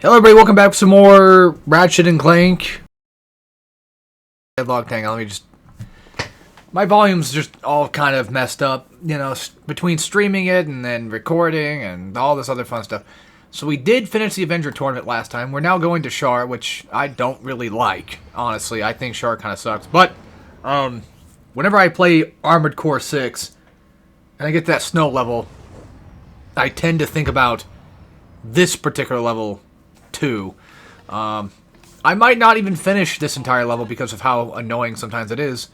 Hello everybody, welcome back to some more Ratchet and Clank. Deadlocked, hang on, let me just... My volume's just all kind of messed up, you know, between streaming it and then recording and all this other fun stuff. So we did finish the Avenger tournament last time. We're now going to Char, which I don't really like, honestly. I think Char kind of sucks. But, whenever I play Armored Core 6, and I get to that snow level, I tend to think about this particular level too. I might not even finish this entire level because of how annoying sometimes it is.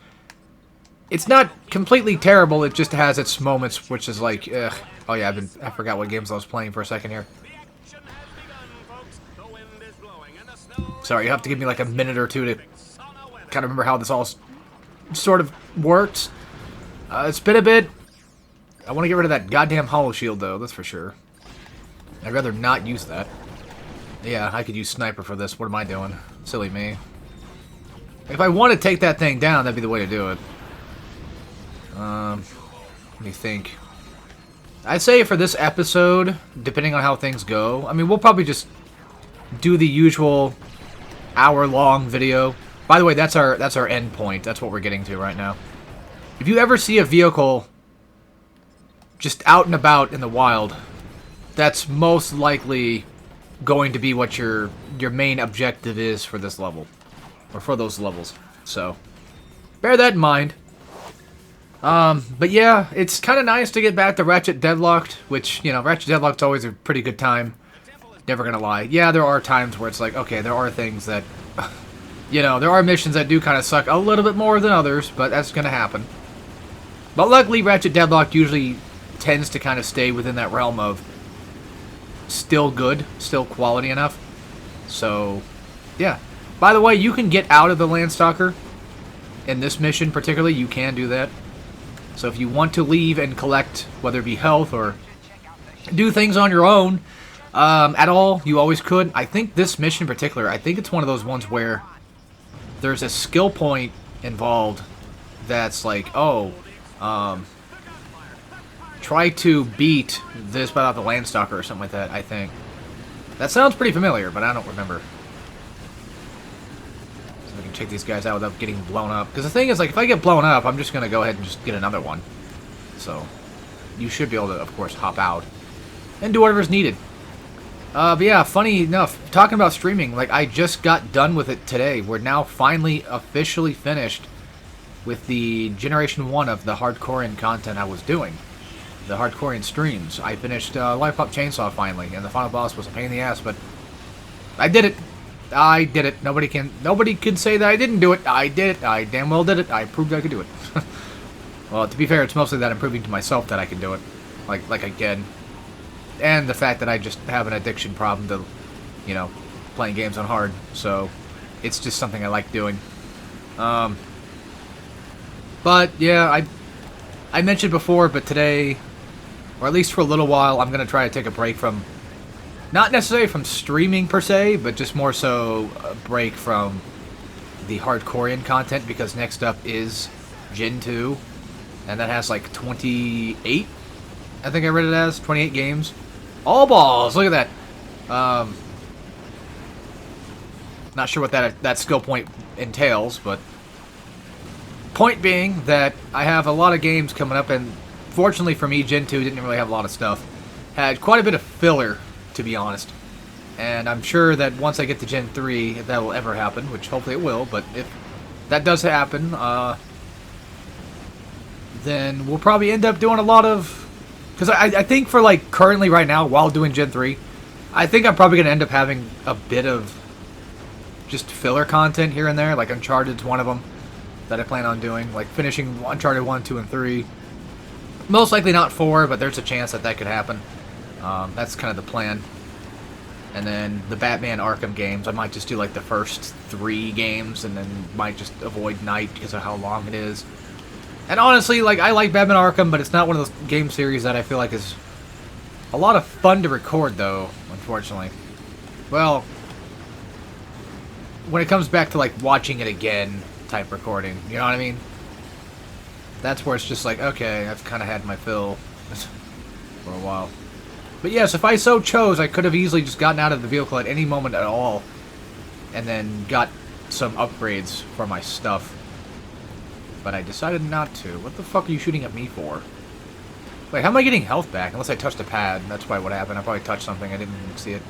It's not completely terrible, it just has its moments, which is like, ugh. Oh yeah, I forgot what games I was playing for a second here. Sorry, you have to give me like a minute or two to kind of remember how this all sort of works. It's been a bit... I want to get rid of that goddamn hollow shield though, that's for sure. I'd rather not use that. Yeah, I could use sniper for this. What am I doing? Silly me. If I want to take that thing down, that'd be the way to do it. Let me think. I'd say for this episode, depending on how things go, I mean, we'll probably just do the usual hour-long video. By the way, that's our end point. That's what we're getting to right now. If you ever see a vehicle just out and about in the wild, that's most likely going to be what your main objective is for this level, or for those levels. So bear that in mind. But yeah, it's kind of nice to get back to Ratchet Deadlocked, which, you know, Ratchet Deadlocked's always a pretty good time. Never gonna lie. Yeah, there are times where it's like, okay, there are things that, you know, there are missions that do kind of suck a little bit more than others, but that's gonna happen. But luckily, Ratchet Deadlocked usually tends to kind of stay within that realm of still good, still quality enough. So, yeah. By the way, you can get out of the Landstalker. In this mission particularly, you can do that. So if you want to leave and collect, whether it be health or do things on your own, at all, you always could. I think this mission in particular, I think it's one of those ones where there's a skill point involved that's like, oh, try to beat this without the Landstalker or something like that, I think. That sounds pretty familiar, but I don't remember. So I can take these guys out without getting blown up. Because the thing is, like, if I get blown up, I'm just going to go ahead and just get another one. So, you should be able to, of course, hop out and do whatever's needed. But yeah, funny enough, talking about streaming, like, I just got done with it today. We're now finally officially finished with the Generation 1 of the hardcore content I was doing. The hardcore streams. I finished Lollipop Chainsaw finally, and the final boss was a pain in the ass, but I did it. I did it. Nobody can say that I didn't do it. I did it. I damn well did it. I proved I could do it. Well, to be fair, it's mostly that I'm proving to myself that I can do it. Like again. And the fact that I just have an addiction problem to, you know, playing games on hard. So, it's just something I like doing. But, yeah, I mentioned before, but today, or at least for a little while, I'm going to try to take a break from, not necessarily from streaming per se, but just more so a break from the hardcore content, because next up is Gen 2, and that has like 28, I think I read it as, 28 games. All balls, look at that. Not sure what that skill point entails, but point being that I have a lot of games coming up, and fortunately for me, Gen 2 didn't really have a lot of stuff. Had quite a bit of filler, to be honest. And I'm sure that once I get to Gen 3, if that will ever happen, which hopefully it will, but if that does happen, then we'll probably end up doing a lot of... Because I think for, like, currently right now, while doing Gen 3, I think I'm probably going to end up having a bit of just filler content here and there. Like, Uncharted's one of them that I plan on doing, like finishing Uncharted 1, 2, and 3. Most likely not 4, but there's a chance that that could happen. That's kind of the plan. And then the Batman Arkham games, I might just do like the first 3 games, and then might just avoid Night because of how long it is. And honestly, like, I like Batman Arkham, but it's not one of those game series that I feel like is a lot of fun to record, though, unfortunately. Well, when it comes back to, like, watching it again type recording, you know what I mean? That's where it's just like, okay, I've kind of had my fill for a while. But yes, if I so chose, I could have easily just gotten out of the vehicle at any moment at all. And then got some upgrades for my stuff. But I decided not to. What the fuck are you shooting at me for? Wait, how am I getting health back? Unless I touched a pad. That's probably what happened. I probably touched something. I didn't even see it.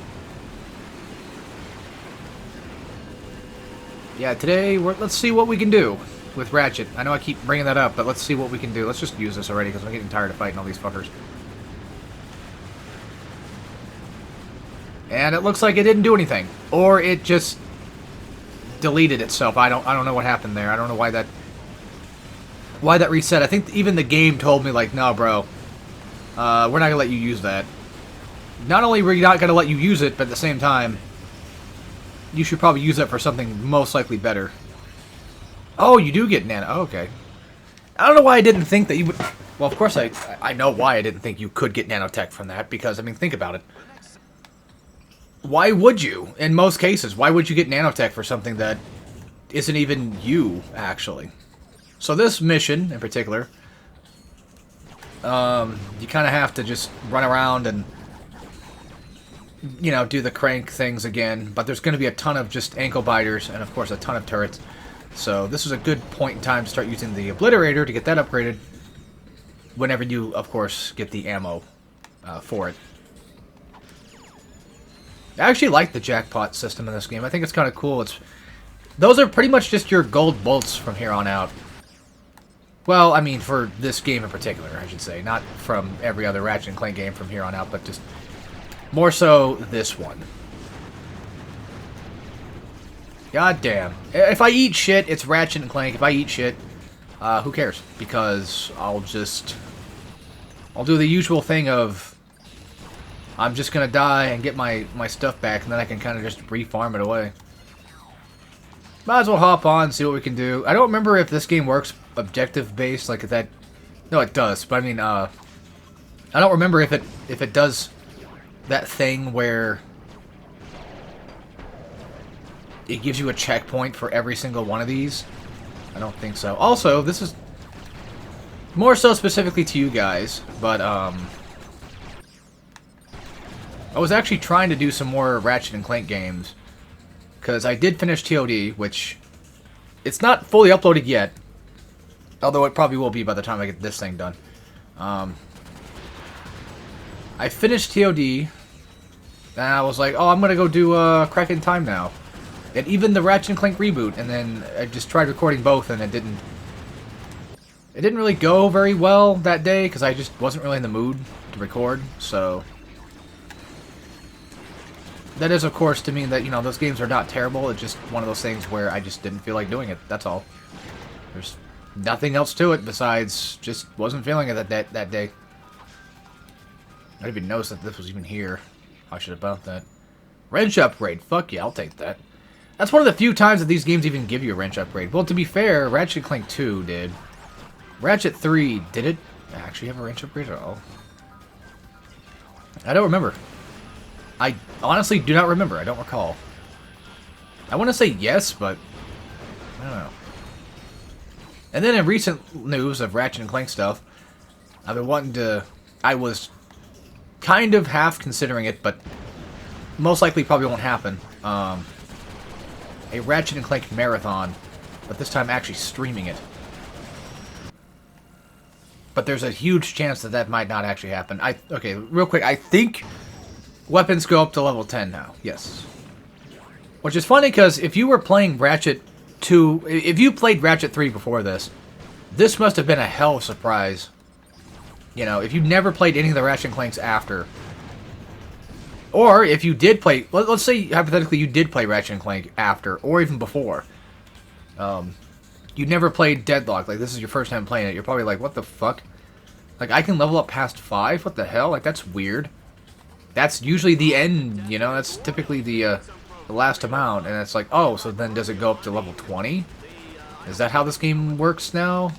Yeah, today, let's see what we can do with Ratchet. I know I keep bringing that up, but let's see what we can do. Let's just use this already, because I'm getting tired of fighting all these fuckers. And it looks like it didn't do anything. Or it just deleted itself. I don't know what happened there. I don't know why that reset. I think even the game told me, like, no, bro. We're not going to let you use that. Not only were we not going to let you use it, but at the same time, you should probably use it for something most likely better. Oh, you do get nano. Oh, okay. I don't know why I didn't think that you would... Well, of course I know why I didn't think you could get nanotech from that, because, I mean, think about it. Why would you, in most cases? Why would you get nanotech for something that isn't even you, actually? So this mission, in particular, you kind of have to just run around and, you know, do the crank things again. But there's going to be a ton of just ankle biters and, of course, a ton of turrets. So this is a good point in time to start using the Obliterator to get that upgraded whenever you, of course, get the ammo for it. I actually like the jackpot system in this game. I think it's kind of cool. Those are pretty much just your gold bolts from here on out. Well, I mean, for this game in particular, I should say. Not from every other Ratchet and Clank game from here on out, but just more so this one. God damn. If I eat shit, it's Ratchet and Clank. If I eat shit, who cares? Because I'll do the usual thing of I'm just gonna die and get my stuff back, and then I can kind of just re-farm it away. Might as well hop on, see what we can do. I don't remember if this game works objective-based, like that... No, it does, but I mean, I don't remember if it does that thing where it gives you a checkpoint for every single one of these. I don't think so. Also, this is more so specifically to you guys, but, I was actually trying to do some more Ratchet and Clank games, because I did finish TOD, which it's not fully uploaded yet, although it probably will be by the time I get this thing done. I finished TOD, and I was like, oh, I'm going to go do Crack in Time now. And even the Ratchet and Clank reboot, and then I just tried recording both, and it didn't really go very well that day, because I just wasn't really in the mood to record, so... That is, of course, to mean that, you know, those games are not terrible. It's just one of those things where I just didn't feel like doing it. That's all. There's nothing else to it besides just wasn't feeling it that day. I didn't even notice that this was even here. I should have bought that. Wrench upgrade. Fuck yeah, I'll take that. That's one of the few times that these games even give you a wrench upgrade. Well, to be fair, Ratchet & Clank 2 did. Ratchet 3, did it actually have a wrench upgrade at all? I don't remember. I honestly do not remember. I don't recall. I want to say yes, but I don't know. And then in recent news of Ratchet and Clank stuff, I've been wanting to... I was kind of half considering it, but most likely probably won't happen. A Ratchet and Clank marathon, but this time actually streaming it. But there's a huge chance that that might not actually happen. Okay, real quick, I think... Weapons go up to level 10 now, yes. Which is funny, because if you were playing Ratchet 2... If you played Ratchet 3 before this, this must have been a hell of a surprise. You know, if you never played any of the Ratchet and Clanks after. Or if you did play... Let's say, hypothetically, you did play Ratchet and Clank after, or even before. You never played Deadlocked. Like, this is your first time playing it. You're probably like, what the fuck? Like, I can level up past 5? What the hell? Like, that's weird. That's usually the end, you know? That's typically the last amount. And it's like, oh, so then does it go up to level 20? Is that how this game works now?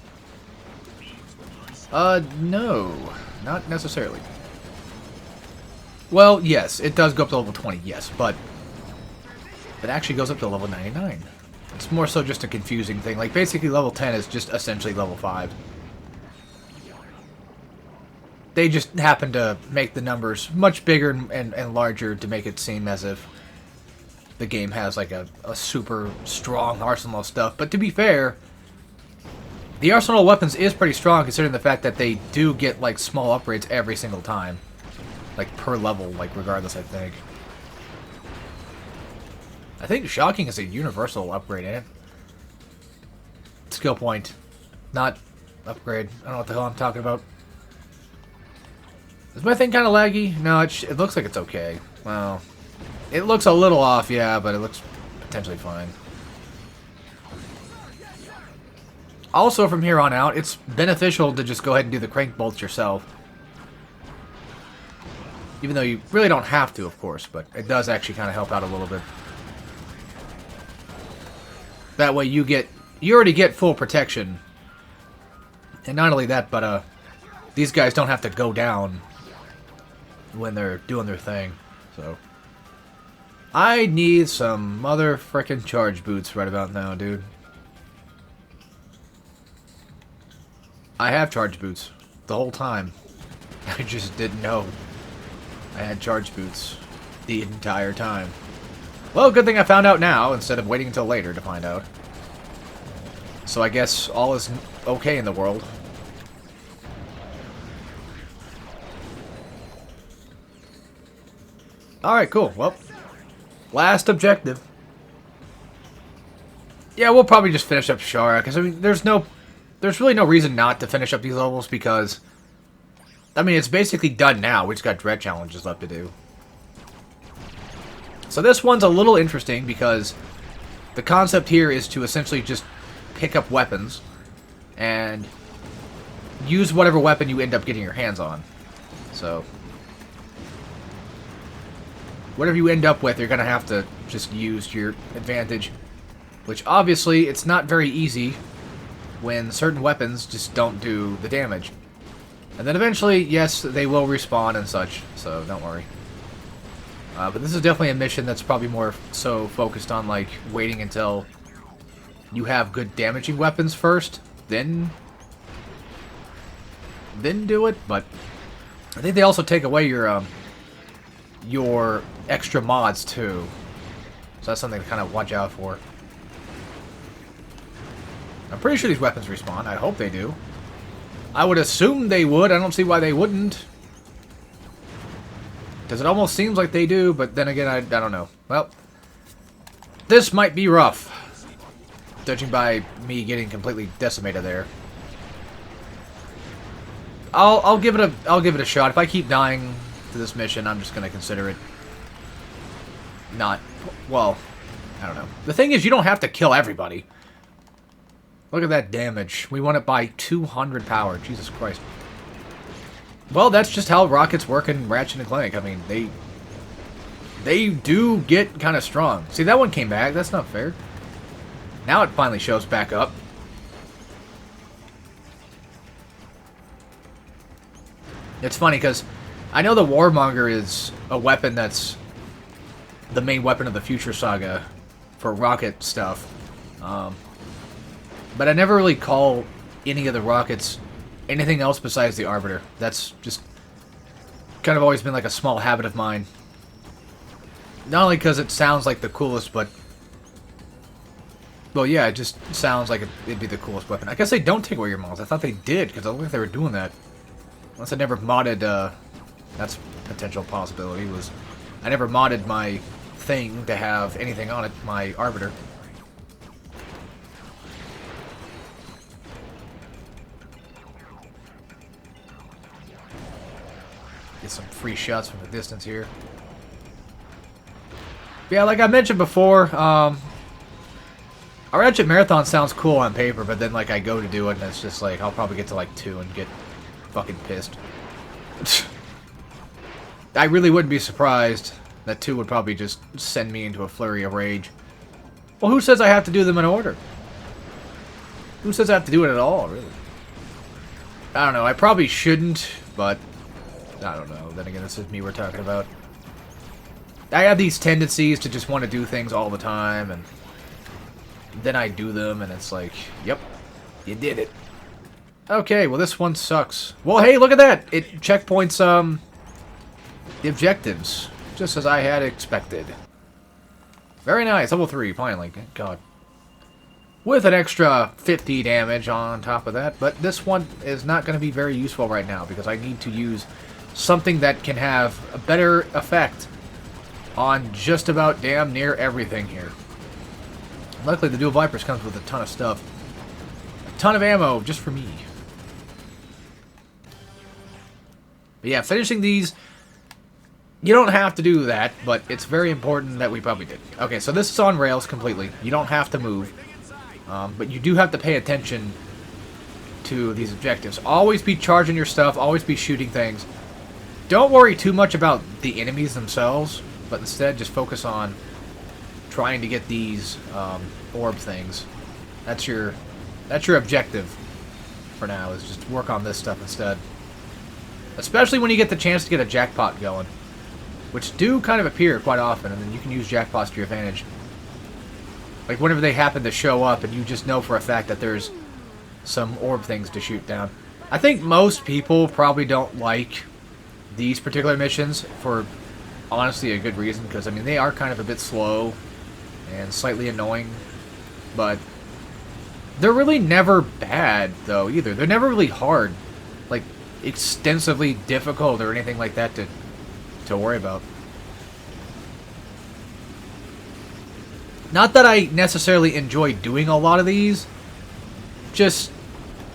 No. Not necessarily. Well, yes, it does go up to level 20, yes, but it actually goes up to level 99. It's more so just a confusing thing. Like, basically level 10 is just essentially level 5. They just happen to make the numbers much bigger and larger to make it seem as if the game has like a super strong arsenal of stuff. But to be fair, the arsenal of weapons is pretty strong considering the fact that they do get like small upgrades every single time. Like per level, like regardless, I think. I think shocking is a universal upgrade in it. Skill point, not upgrade. I don't know what the hell I'm talking about. Is my thing kind of laggy? No, it looks like it's okay. Well, it looks a little off, yeah, but it looks potentially fine. Also, from here on out, it's beneficial to just go ahead and do the crank bolts yourself. Even though you really don't have to, of course, but it does actually kind of help out a little bit. That way you already get full protection. And not only that, but these guys don't have to go down when they're doing their thing. So I need some mother frickin' charge boots right about now, dude. I have charge boots the whole time. I just didn't know I had charge boots the entire time. Well, good thing I found out now instead of waiting until later to find out. So I guess all is okay in the world. Alright, cool. Well, last objective. Yeah, we'll probably just finish up Shara, because I mean, there's really no reason not to finish up these levels, because I mean, it's basically done now. We just got dread challenges left to do. So this one's a little interesting because the concept here is to essentially just pick up weapons and use whatever weapon you end up getting your hands on. So whatever you end up with, you're going to have to just use to your advantage. Which obviously, it's not very easy when certain weapons just don't do the damage. And then eventually, yes, they will respawn and such, so don't worry. But this is definitely a mission that's probably more so focused on, like, waiting until you have good damaging weapons first, then do it. But I think they also take away your extra mods, too. So that's something to kind of watch out for. I'm pretty sure these weapons respawn. I hope they do. I would assume they would. I don't see why they wouldn't. Because it almost seems like they do, but then again, I don't know. Well, this might be rough. Judging by me getting completely decimated there. I'll give it a shot. If I keep dying to this mission, I'm just gonna consider it not, well, I don't know. The thing is, you don't have to kill everybody. Look at that damage. We won it by 200 power. Jesus Christ. Well, that's just how rockets work in Ratchet and Clank. I mean, they do get kind of strong. See, that one came back. That's not fair. Now it finally shows back up. It's funny because I know the Warmonger is a weapon that's the main weapon of the Future Saga for rocket stuff. But I never really call any of the rockets anything else besides the Arbiter. That's just kind of always been like a small habit of mine. Not only because it sounds like the coolest, but well, yeah, it just sounds like it'd be the coolest weapon. I guess they don't take away your mods. I thought they did, because I looked like they were doing that. Unless I never modded, that's a potential possibility, was I never modded my thing to have anything on it, my Arbiter. Get some free shots from the distance here. Yeah, like I mentioned before, a Ratchet Marathon sounds cool on paper, but then like I go to do it and it's just like, I'll probably get to like 2 and get fucking pissed. I really wouldn't be surprised that 2 would probably just send me into a flurry of rage. Well, who says I have to do them in order? Who says I have to do it at all, really? I don't know, I probably shouldn't, but I don't know. Then again, this is me we're talking about. I have these tendencies to just want to do things all the time, and then I do them, and it's like, yep, you did it. Okay, well this one sucks. Well, hey, look at that! It checkpoints, the objectives. Just as I had expected. Very nice. Level 3, finally. Thank God. With an extra 50 damage on top of that. But this one is not going to be very useful right now, because I need to use something that can have a better effect on just about damn near everything here. Luckily, the Dual Vipers comes with a ton of stuff. A ton of ammo just for me. But yeah, finishing these, you don't have to do that, but it's very important that we probably did. Okay, so this is on rails completely. You don't have to move. But you do have to pay attention to these objectives. Always be charging your stuff. Always be shooting things. Don't worry too much about the enemies themselves, but instead just focus on trying to get these orb things. That's your objective for now, is just work on this stuff instead. Especially when you get the chance to get a jackpot going, which do kind of appear quite often, and then you can use jackpots to your advantage. Like whenever they happen to show up and you just know for a fact that there's some orb things to shoot down. I think most people probably don't like these particular missions for honestly a good reason, because I mean they are kind of a bit slow and slightly annoying, but they're really never bad though either. They're never really hard, like extensively difficult or anything like that to worry about. Not that I necessarily enjoy doing a lot of these, just,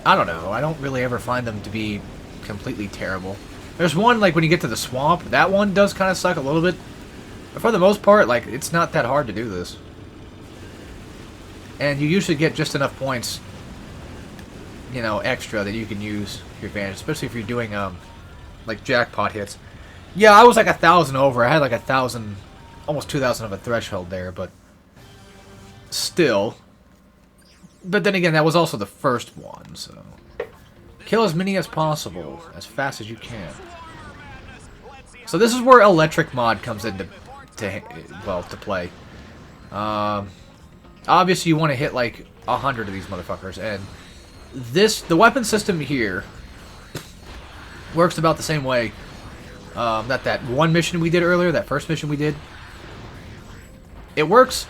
I don't know, I don't really ever find them to be completely terrible. There's one, like, when you get to the swamp, that one does kind of suck a little bit, but for the most part, like, it's not that hard to do this. And you usually get just enough points, you know, extra that you can use to your advantage, especially if you're doing, like, jackpot hits. Yeah, I was like 1,000 over, I had like 1,000, almost 2,000 of a threshold there, but still. But then again, that was also the first one, so kill as many as possible, as fast as you can. So this is where electric mod comes into to play. Obviously you want to hit like 100 of these motherfuckers, and the weapon system here works about the same way that one mission we did earlier, that first mission we did. It works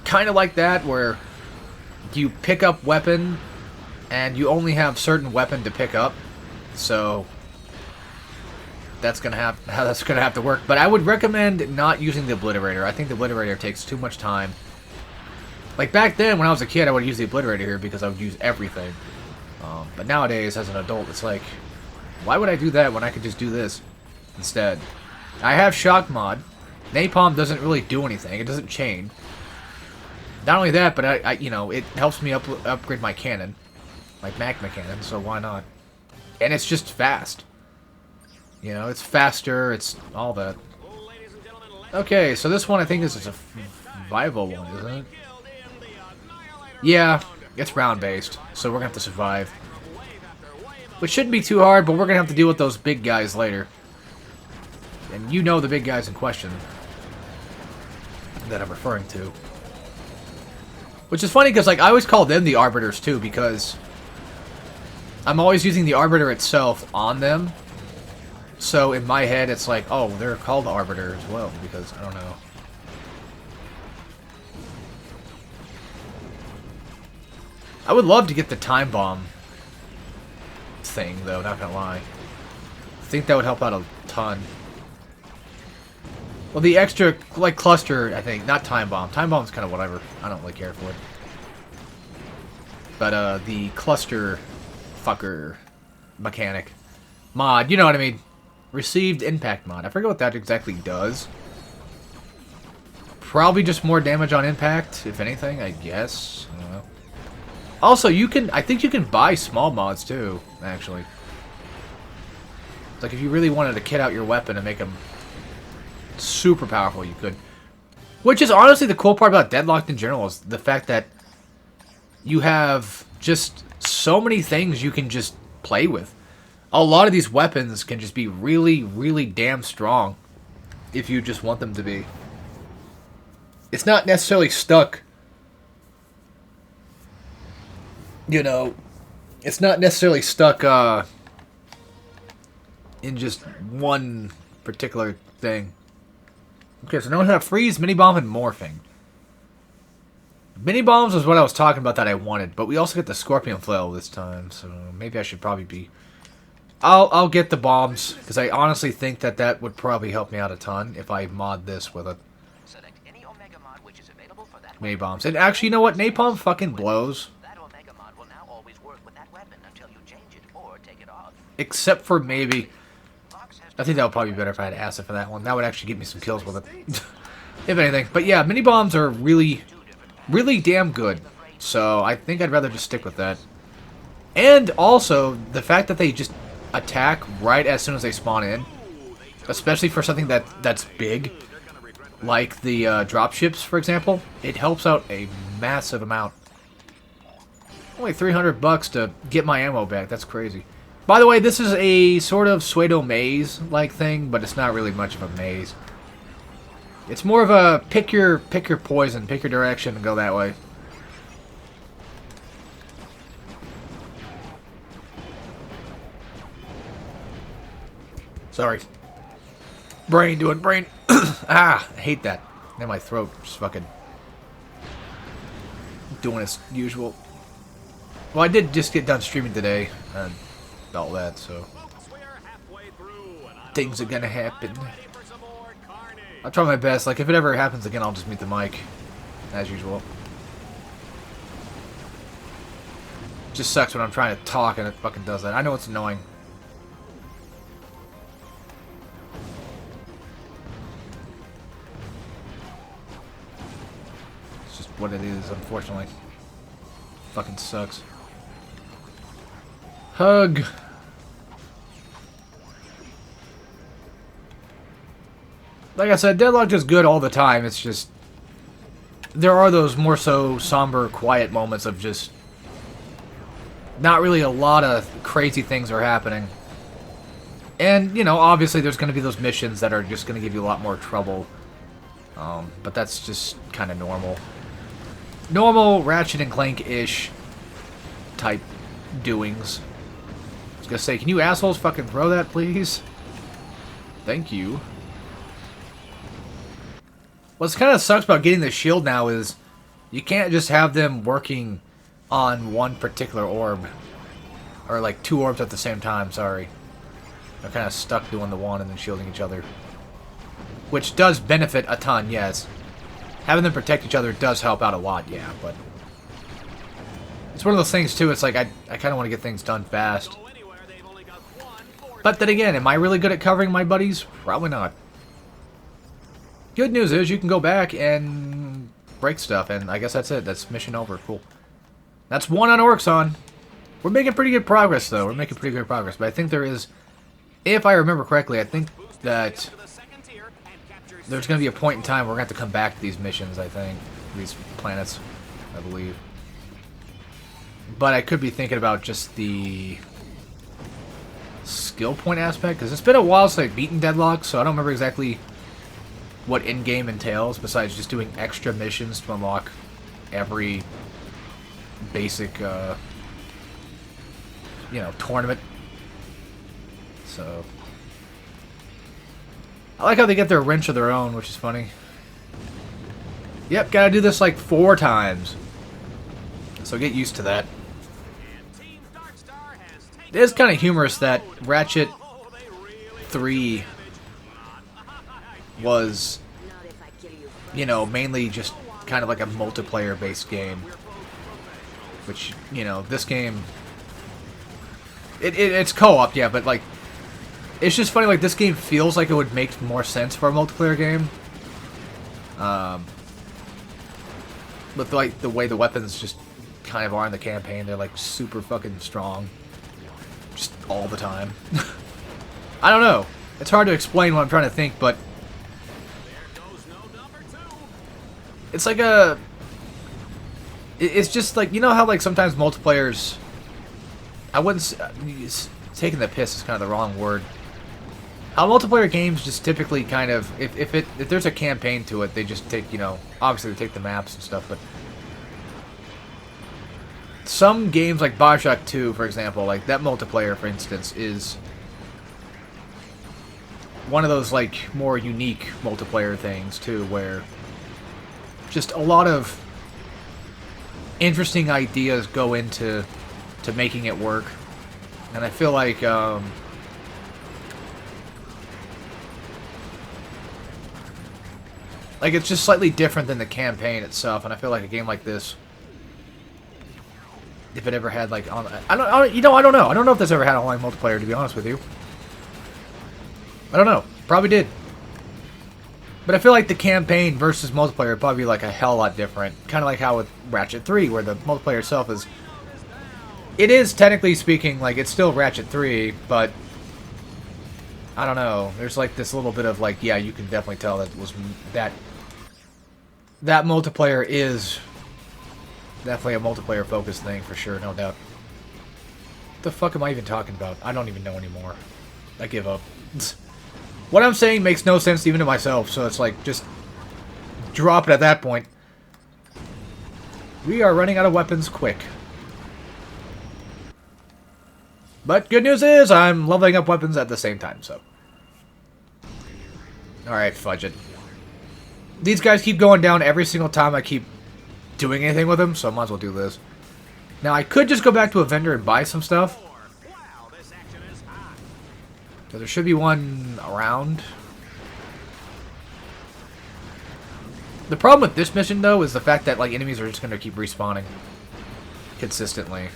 kind of like that, where you pick up weapon and you only have certain weapon to pick up, so that's gonna have to work. But I would recommend not using the obliterator. I think the obliterator takes too much time. Like back then when I was a kid, I would use the obliterator here because I would use everything, but nowadays as an adult it's like, why would I do that when I could just do this instead? I have shock mod. Napalm doesn't really do anything. It doesn't chain. Not only that, but I you know, it helps me upgrade my cannon, my magma cannon, so why not? And it's just fast. You know, it's faster, it's all that. Okay, so this one I think this is a survival one, isn't it? Yeah, it's round-based, so we're gonna have to survive. Which shouldn't be too hard, but we're gonna have to deal with those big guys later. And you know the big guys in question that I'm referring to. Which is funny because, like, I always call them the Arbiters, too, because I'm always using the Arbiter itself on them. So, in my head, it's like, oh, they're called the Arbiter as well, because, I don't know. I would love to get the time bomb thing, though, not gonna lie. I think that would help out a ton. Well, the extra, like, cluster, I think, not time bomb. Time bomb's kind of whatever. I don't really care for it. But, the cluster fucker mechanic mod, you know what I mean. Received impact mod. I forget what that exactly does. Probably just more damage on impact, if anything, I guess. I don't know. Also, I think you can buy small mods, too, actually. Like, if you really wanted to kit out your weapon and make them super powerful, you could. Which is honestly the cool part about Deadlocked in general, is the fact that you have just so many things you can just play with. A lot of these weapons can just be really, really damn strong if you just want them to be. It's not necessarily stuck, you know, it's not necessarily stuck in just one particular thing. Okay, so now we have freeze, mini bomb, and morphing. Mini bombs was what I was talking about that I wanted, but we also get the scorpion flail this time, so maybe I should probably be. I'll get the bombs because I honestly think that that would probably help me out a ton if I mod this with a mini bombs. And actually, you know what? Napalm fucking blows. Except for maybe. I think that would probably be better if I had acid for that one. That would actually give me some kills with it. If anything. But yeah, mini bombs are really, really damn good. So I think I'd rather just stick with that. And also, the fact that they just attack right as soon as they spawn in. Especially for something that's big. Like the dropships, for example. It helps out a massive amount. Only $300 to get my ammo back. That's crazy. By the way, this is a sort of pseudo maze-like thing, but it's not really much of a maze. It's more of a pick your poison, pick your direction, and go that way. Sorry. Brain doing brain. Ah, I hate that. Now my throat just fucking doing its usual. Well, I did just get done streaming today and all that, so things are gonna happen. I'll try my best. Like, if it ever happens again, I'll just mute the mic as usual. Just sucks when I'm trying to talk and it fucking does that. I know it's annoying. It's just what it is, unfortunately. Fucking sucks. Hug. Like I said, Deadlocked is good all the time. It's just there are those more so somber, quiet moments of just not really a lot of crazy things are happening. And, you know, obviously there's going to be those missions that are just going to give you a lot more trouble. But that's just kind of normal. Normal Ratchet and Clank-ish type doings. I was going to say, can you assholes fucking throw that, please? Thank you. What's kind of sucks about getting the shield now is you can't just have them working on one particular orb. Or like two orbs at the same time, sorry. They're kind of stuck doing the one and then shielding each other. Which does benefit a ton, yes. Having them protect each other does help out a lot, yeah, but it's one of those things too, it's like I kind of want to get things done fast. But then again, am I really good at covering my buddies? Probably not. Good news is you can go back and break stuff, and I guess that's it. That's mission over. Cool. That's one on Orxon. We're making pretty good progress, though. We're making pretty good progress, but I think there is, if I remember correctly, I think that there's going to be a point in time where we're going to have to come back to these missions, I think. These planets, I believe. But I could be thinking about just the skill point aspect, because it's been a while since I've beaten Deadlocked, so I don't remember exactly what in-game entails, besides just doing extra missions to unlock every basic, you know, tournament. So I like how they get their wrench of their own, which is funny. Yep, gotta do this like 4 times. So get used to that. It is kind of humorous that Ratchet 3 was, you know, mainly just kind of like a multiplayer-based game. Which, you know, this game, it's co-op, yeah, but like, it's just funny, like, this game feels like it would make more sense for a multiplayer game. With, like, the way the weapons just kind of are in the campaign, they're, like, super fucking strong. Just all the time. I don't know. It's hard to explain what I'm trying to think, but it's like a... It's just like, you know how, like, sometimes multiplayers... I wouldn't... Taking the piss is kind of the wrong word. How multiplayer games just typically kind of... If there's a campaign to it, they just take, you know... Obviously, they take the maps and stuff, but... some games like Bioshock 2, for example, like that multiplayer, for instance, is one of those like more unique multiplayer things too, where just a lot of interesting ideas go into making it work, and I feel like it's just slightly different than the campaign itself, and I feel like a game like this, if it ever had like I don't know. I don't know if this ever had online multiplayer, to be honest with you. I don't know. Probably did. But I feel like the campaign versus multiplayer would probably be like a hell lot different. Kind of like how with Ratchet 3, where the multiplayer itself is... It is, technically speaking, like, it's still Ratchet 3, but... I don't know. There's like this little bit of like, yeah, you can definitely tell that was... That multiplayer is definitely a multiplayer-focused thing, for sure, no doubt. What the fuck am I even talking about? I don't even know anymore. I give up. What I'm saying makes no sense even to myself, so it's like, just drop it at that point. We are running out of weapons quick. But good news is, I'm leveling up weapons at the same time, so. Alright, fudge it. These guys keep going down every single time I keep doing anything with them, so I might as well do this. Now, I could just go back to a vendor and buy some stuff. So there should be one around. The problem with this mission, though, is the fact that like enemies are just going to keep respawning consistently.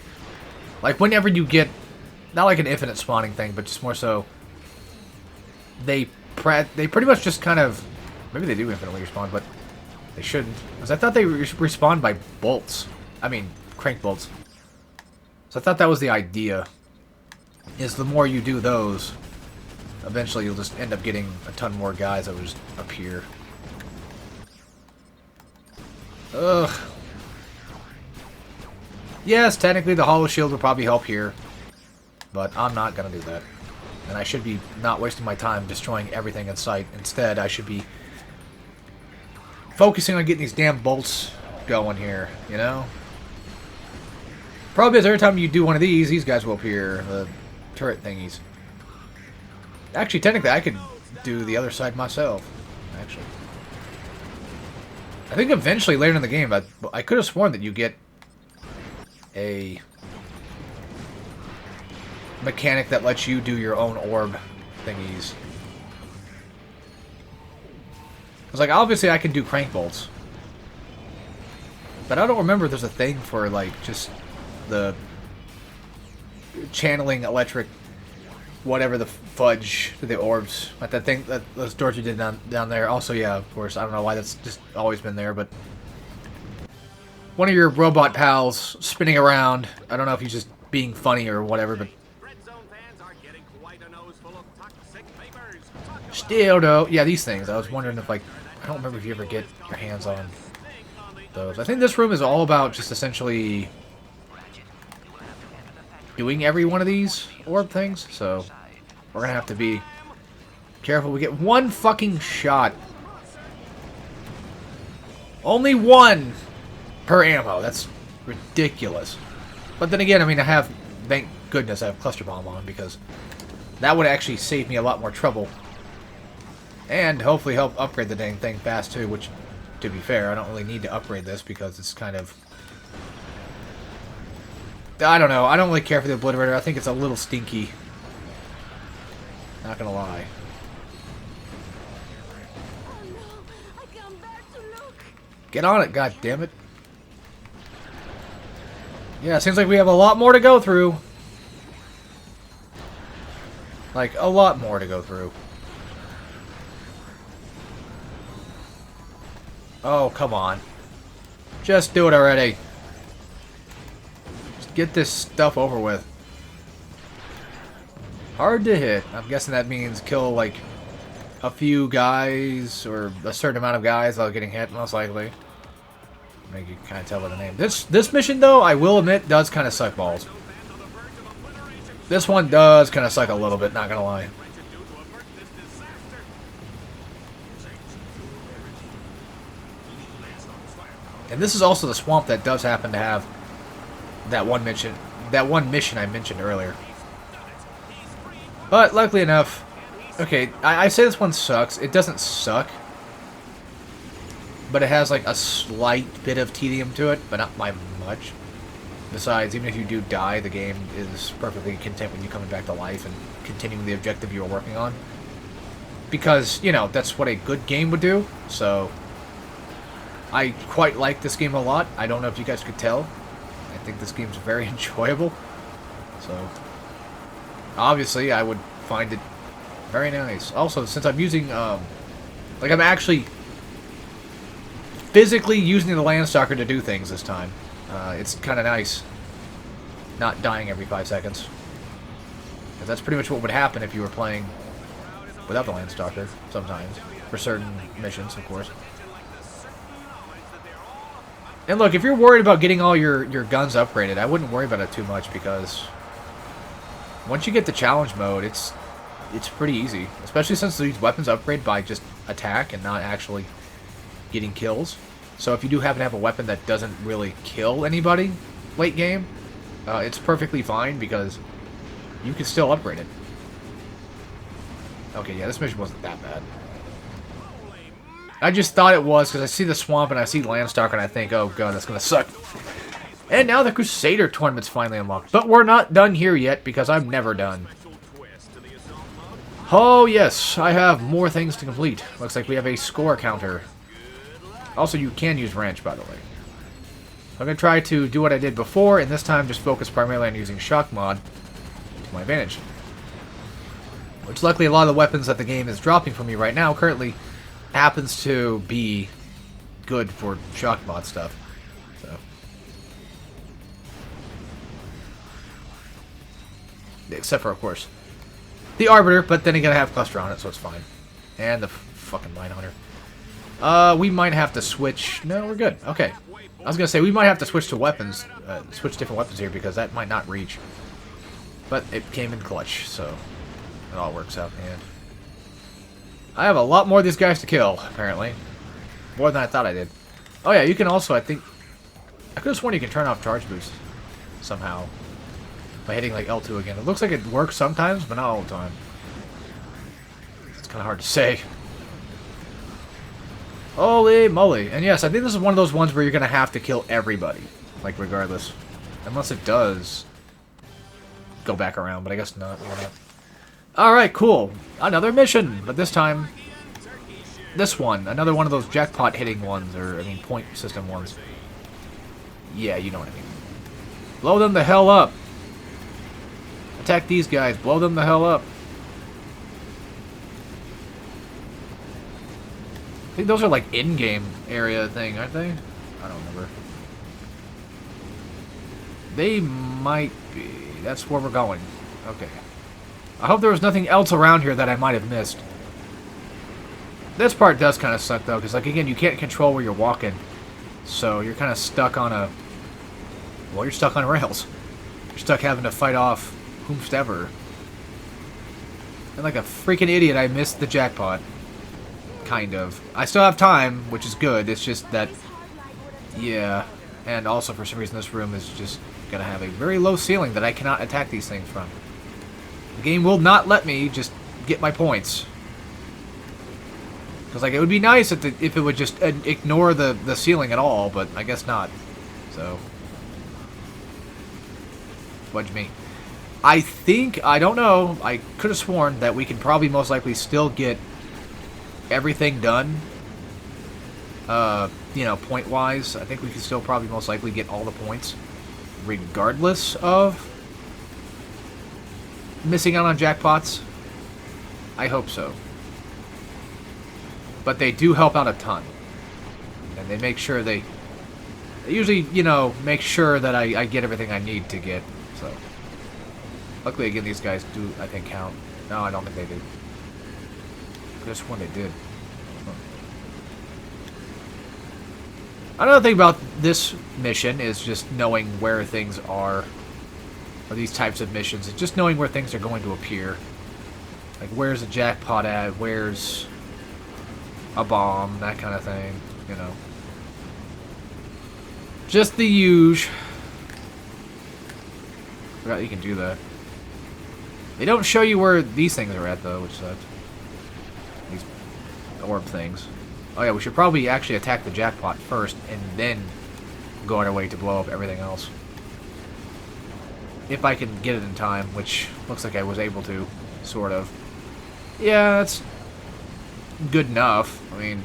Like, whenever you get... Not like an infinite spawning thing, but just more so... They pretty much just kind of... Maybe they do infinitely respawn, but they shouldn't. Because I thought they respawn by bolts. I mean, crank bolts. So I thought that was the idea. Is the more you do those... Eventually, you'll just end up getting a ton more guys that will just appear. Ugh. Yes, technically the Hollow Shield would probably help here. But I'm not going to do that. And I should be not wasting my time destroying everything in sight. Instead, I should be focusing on getting these damn bolts going here, you know? Problem is, every time you do one of these guys will appear. The turret thingies. Actually, technically, I could do the other side myself. Actually. I think eventually, later in the game, I could have sworn that you get a mechanic that lets you do your own orb thingies. Because, like, obviously I can do crank bolts. But I don't remember if there's a thing for, like, just the channeling electric... Whatever the fudge to the orbs. Like that thing, those doors you did down there. Also, yeah, of course, I don't know why that's just always been there, but... One of your robot pals spinning around. I don't know if he's just being funny or whatever, but... Still, though. Yeah, these things. I was wondering if, like... I don't remember if you ever get your hands on those. I think this room is all about just essentially... doing every one of these orb things, so we're gonna have to be careful. We get one fucking shot. Only one per ammo. That's ridiculous. But then again, I mean, thank goodness I have Cluster Bomb on, because that would actually save me a lot more trouble. And hopefully help upgrade the dang thing fast too, which, to be fair, I don't really need to upgrade this because it's kind of... I don't know. I don't really care for the Obliterator. I think it's a little stinky. Not gonna lie. Get on it, goddammit. Yeah, it seems like we have a lot more to go through. Like, a lot more to go through. Oh, come on. Just do it already. Get this stuff over with. Hard to hit. I'm guessing that means kill, like, a few guys, or a certain amount of guys without getting hit, most likely. I think you can kind of tell by the name. This mission, though, I will admit, does kind of suck balls. This one does kind of suck a little bit, not gonna lie. And this is also the swamp that does happen to have that one mission I mentioned earlier. But luckily enough, okay, I say this one sucks. It doesn't suck, but it has like a slight bit of tedium to it, but not by much. Besides, even if you do die, the game is perfectly content with you coming back to life and continuing the objective you were working on. Because, you know, that's what a good game would do, so I quite like this game a lot. I don't know if you guys could tell. I think this game's very enjoyable. So, obviously, I would find it very nice. Also, since I'm using, like, I'm actually physically using the Landstalker to do things this time. It's kind of nice not dying every 5 seconds. Because that's pretty much what would happen if you were playing without the Landstalker, sometimes. For certain missions, of course. And look, if you're worried about getting all your guns upgraded, I wouldn't worry about it too much, because once you get the challenge mode, it's pretty easy. Especially since these weapons upgrade by just attack and not actually getting kills. So if you do happen to have a weapon that doesn't really kill anybody late game, it's perfectly fine, because you can still upgrade it. Okay, yeah, this mission wasn't that bad. I just thought it was, because I see the swamp and I see Landstalker and I think, oh god, that's going to suck. And now the Crusader tournament's finally unlocked. But we're not done here yet, because I'm never done. Oh yes, I have more things to complete. Looks like we have a score counter. Also, you can use Wrench, by the way. I'm going to try to do what I did before, and this time just focus primarily on using Shock Mod to my advantage. Which, luckily, a lot of the weapons that the game is dropping for me right now currently happens to be good for Shock Mod stuff. So, except for, of course, the Arbiter, but then again I have Cluster on it, so it's fine. And the fucking Mindhunter. We might have to switch. No, we're good. Okay. I was going to say, we might have to switch to weapons, switch different weapons here, because that might not reach. But it came in clutch, so it all works out, man. I have a lot more of these guys to kill, apparently. More than I thought I did. Oh yeah, you can also, I think, I could have sworn you can turn off charge boost somehow by hitting like L2 again. It looks like it works sometimes, but not all the time. It's kind of hard to say. Holy moly. And yes, I think this is one of those ones where you're going to have to kill everybody. Like, regardless. Unless it does go back around, but I guess not. Alright, cool. Another mission. But this time, this one. Another one of those jackpot hitting ones. Or, I mean, point system ones. Yeah, you know what I mean. Blow them the hell up. Attack these guys. Blow them the hell up. I think those are like in-game area thing, aren't they? I don't remember. They might be. That's where we're going. Okay. I hope there was nothing else around here that I might have missed. This part does kind of suck, though, because, like, again, you can't control where you're walking. So you're kind of stuck on a... Well, you're stuck on rails. You're stuck having to fight off whomstever. And like a freaking idiot, I missed the jackpot. Kind of. I still have time, which is good. It's just that, yeah. And also, for some reason, this room is just going to have a very low ceiling that I cannot attack these things from. The game will not let me just get my points. Because, like, it would be nice if it would just ignore the ceiling at all, but I guess not. So, fudge me. I think, I don't know, I could have sworn that we can probably most likely still get everything done, you know, point-wise. I think we can still probably most likely get all the points, regardless of missing out on jackpots. I hope so. But they do help out a ton. And they make sure they usually, you know, make sure that I get everything I need to get, so. Luckily, again, these guys do, I think, count. No, I don't think they do. Just when they did. Another thing about this mission is just knowing where things are, or these types of missions, is just knowing where things are going to appear. Like, where's a jackpot at, where's a bomb, that kind of thing, you know. Just the huge. Forgot you can do that. They don't show you where these things are at, though, which sucks. These orb things. Oh yeah, we should probably actually attack the jackpot first, and then go on our way to blow up everything else. If I can get it in time, which looks like I was able to, sort of. Yeah, that's good enough. I mean,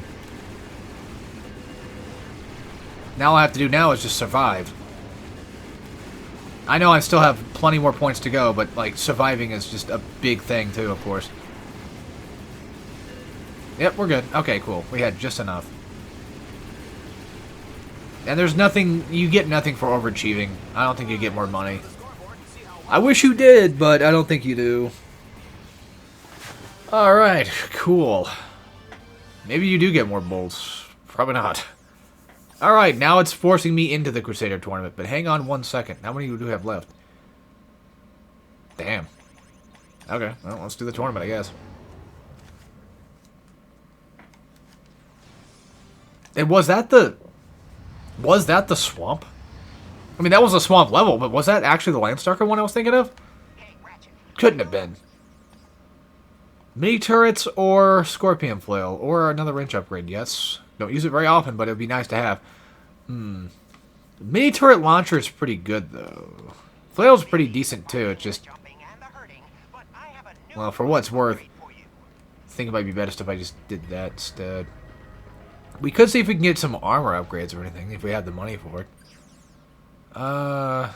now all I have to do now is just survive. I know I still have plenty more points to go, but, like, surviving is just a big thing, too, of course. Yep, we're good. Okay, cool. We had just enough. And there's nothing... You get nothing for overachieving. I don't think you get more money. I wish you did, but I don't think you do. Alright, cool. Maybe you do get more bolts. Probably not. Alright, now it's forcing me into the Crusader tournament, but hang on 1 second. How many do we have left? Damn. Okay, well, let's do the tournament, I guess. And was that the swamp? I mean, that was a swamp level, but was that actually the Landstalker one I was thinking of? Couldn't have been. Mini turrets or Scorpion Flail or another wrench upgrade, yes. Don't use it very often, but it would be nice to have. Mini turret launcher is pretty good, though. Flail's pretty decent, too. It's just... Well, for what it's worth, I think it might be best if I just did that instead. We could see if we can get some armor upgrades or anything, if we had the money for it. Oh,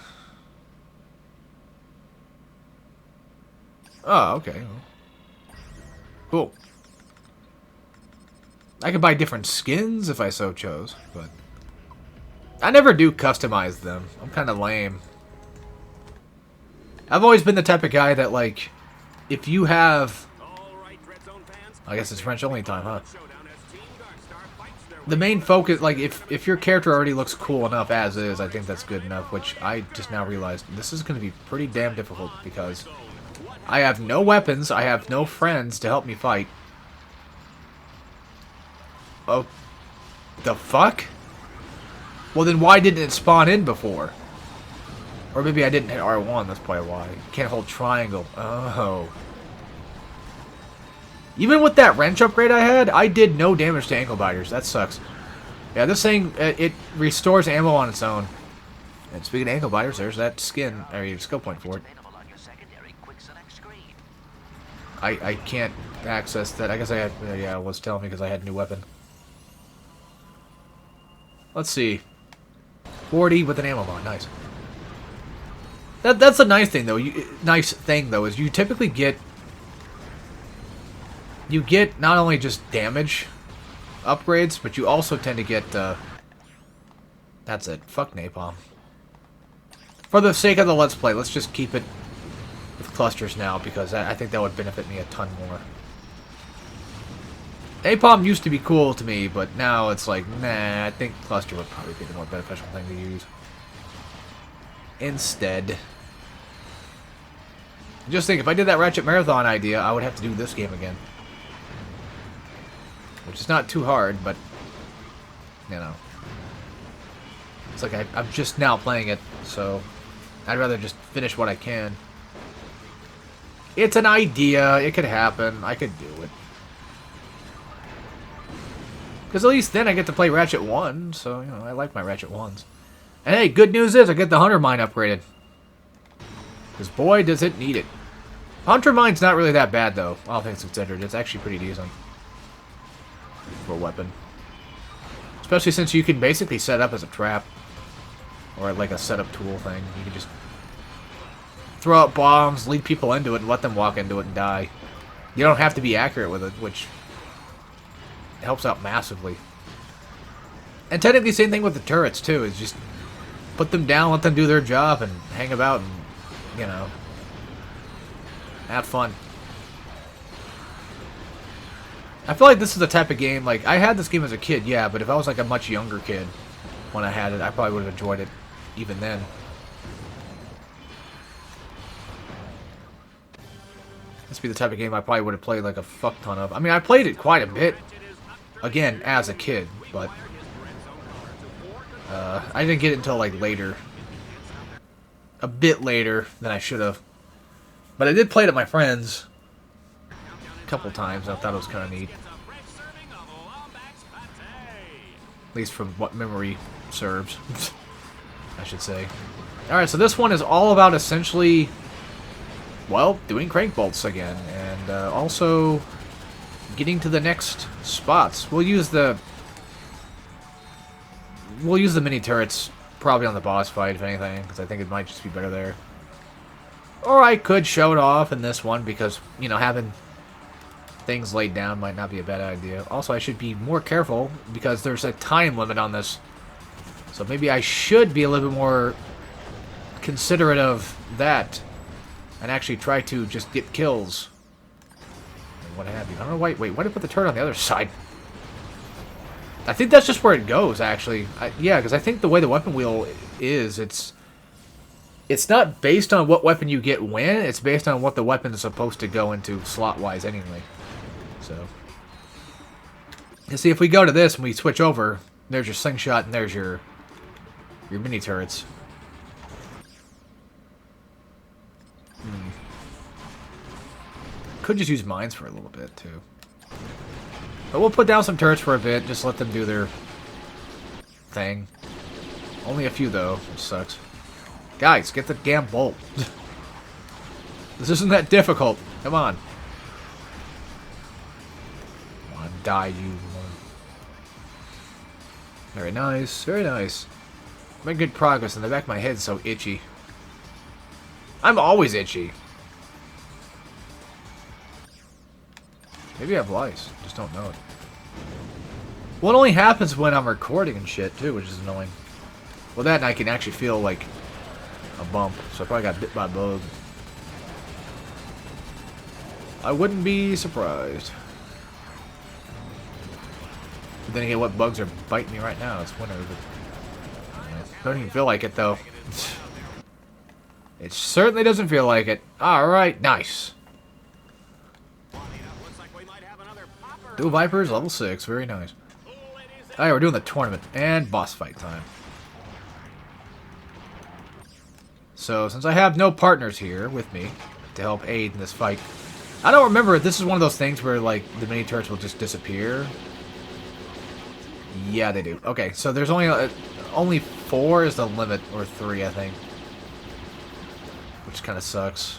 okay. Cool. I could buy different skins if I so chose, but... I never do customize them. I'm kind of lame. I've always been the type of guy that, like, if you have... I guess it's French only time, huh? The main focus, like, if your character already looks cool enough as is, I think that's good enough, which I just now realized this is going to be pretty damn difficult because I have no weapons, I have no friends to help me fight. Oh, the fuck? Well, then why didn't it spawn in before? Or maybe I didn't hit R1, that's probably why. You can't hold triangle. Oh. Even with that wrench upgrade I had, I did no damage to ankle biters. That sucks. Yeah, this thing, it restores ammo on its own. And speaking of ankle biters, there's that skin, or skill point for it. I can't access that. I guess I had, yeah, it was telling me because I had a new weapon. Let's see. 40 with an ammo mod, nice. That's a nice thing, though. Is you typically get... You get not only just damage upgrades, but you also tend to get, that's it. Fuck napalm. For the sake of the Let's Play, let's just keep it with clusters now, because I think that would benefit me a ton more. Napalm used to be cool to me, but now it's like, nah, I think cluster would probably be the more beneficial thing to use. Instead. Just think, if I did that Ratchet Marathon idea, I would have to do this game again. Which is not too hard, but, you know. It's like I'm just now playing it, so I'd rather just finish what I can. It's an idea. It could happen. I could do it. Because at least then I get to play Ratchet 1, so, you know, I like my Ratchet 1s. And hey, good news is I get the Hunter Mine upgraded. Because boy, does it need it. Hunter Mine's not really that bad, though, all things considered. It's actually pretty decent. For a weapon. Especially since you can basically set up as a trap. Or like a setup tool thing. You can just throw out bombs, lead people into it, and let them walk into it and die. You don't have to be accurate with it, which helps out massively. And technically same thing with the turrets too, is just put them down, let them do their job, and hang about and, you know, have fun. I feel like this is the type of game, like, I had this game as a kid, yeah, but if I was like a much younger kid when I had it, I probably would have enjoyed it even then. This would be the type of game I probably would have played like a fuck ton of. I mean, I played it quite a bit, again, as a kid, but I didn't get it until like later. a bit later than I should have. But I did play it at my friend's a couple times. I thought it was kind of neat. At least from what memory serves, I should say. Alright, so this one is all about essentially, well, doing crank bolts again. And also getting to the next spots. We'll use the mini turrets probably on the boss fight, if anything, because I think it might just be better there. Or I could show it off in this one because, you know, having things laid down might not be a bad idea. Also, I should be more careful because there's a time limit on this. So maybe I should be a little bit more considerate of that and actually try to just get kills. And what have you. I don't know why. Wait, why did I put the turret on the other side? I think that's just where it goes, actually. Yeah, because I think the way the weapon wheel is, it's not based on what weapon you get when, it's based on what the weapon is supposed to go into slot-wise anyway. So, you see, if we go to this and we switch over, there's your slingshot and there's your mini turrets. Could just use mines for a little bit, too. But we'll put down some turrets for a bit, just let them do their thing. Only a few, though, which sucks. Guys, get the damn bolt. This isn't that difficult. Come on. Come on, die, you. Very nice, very nice. Made good progress, and the back of my head's so itchy. I'm always itchy. Maybe I have lice. Just don't know it. Well, it only happens when I'm recording and shit, too, which is annoying. Well, that and I can actually feel, like, a bump. So I probably got bit by a bug. I wouldn't be surprised. But then again, what bugs are biting me right now? It's winter. But don't even feel like it, though. It certainly doesn't feel like it. Alright, nice. Dual Vipers, level 6. Very nice. Alright, we're doing the tournament. And boss fight time. So, since I have no partners here with me to help aid in this fight, I don't remember if this is one of those things where, like, the mini turrets will just disappear. Yeah, they do. Okay, so there's only 4 is the limit, or 3, I think. Which kind of sucks.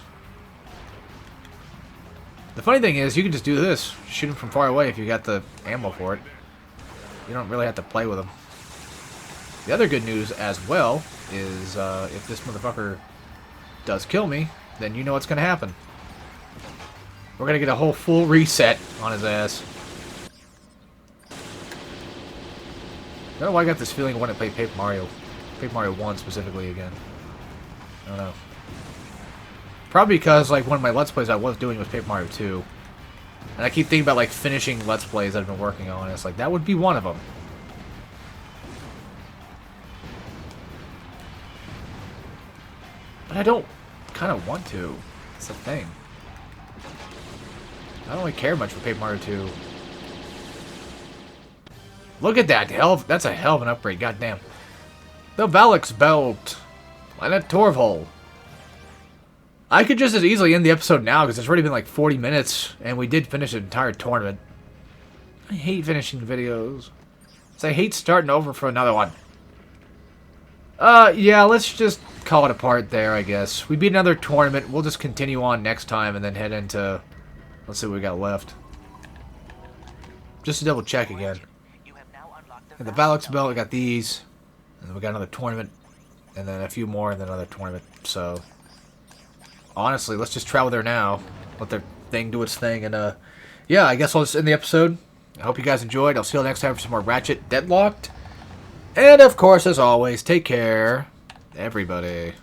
The funny thing is, you can just do this. Shoot them from far away if you got the ammo for it. You don't really have to play with them. The other good news as well is if this motherfucker does kill me, then you know what's going to happen. We're going to get a whole full reset on his ass. I don't know why I got this feeling I want to play Paper Mario 1 specifically again. I don't know. Probably because, like, one of my Let's Plays I was doing was Paper Mario 2. And I keep thinking about, like, finishing Let's Plays that I've been working on. And it's like, that would be one of them. But I don't kind of want to. It's the thing. I don't really care much for Paper Mario 2. Look at that. That's a hell of an upgrade. Goddamn. The Valak's Belt. Planet Torvald. I could just as easily end the episode now because it's already been like 40 minutes and we did finish an entire tournament. I hate finishing videos. So I hate starting over for another one. Yeah, let's just call it a part there, I guess. We beat another tournament. We'll just continue on next time and then head into... Let's see what we got left. Just to double check again. And the Valak's Belt, we got these. And then we got another tournament. And then a few more and then another tournament. So... Honestly, let's just travel there now. Let their thing do its thing. And, yeah, I guess I'll just end the episode. I hope you guys enjoyed. I'll see you next time for some more Ratchet Deadlocked. And, of course, as always, take care, everybody.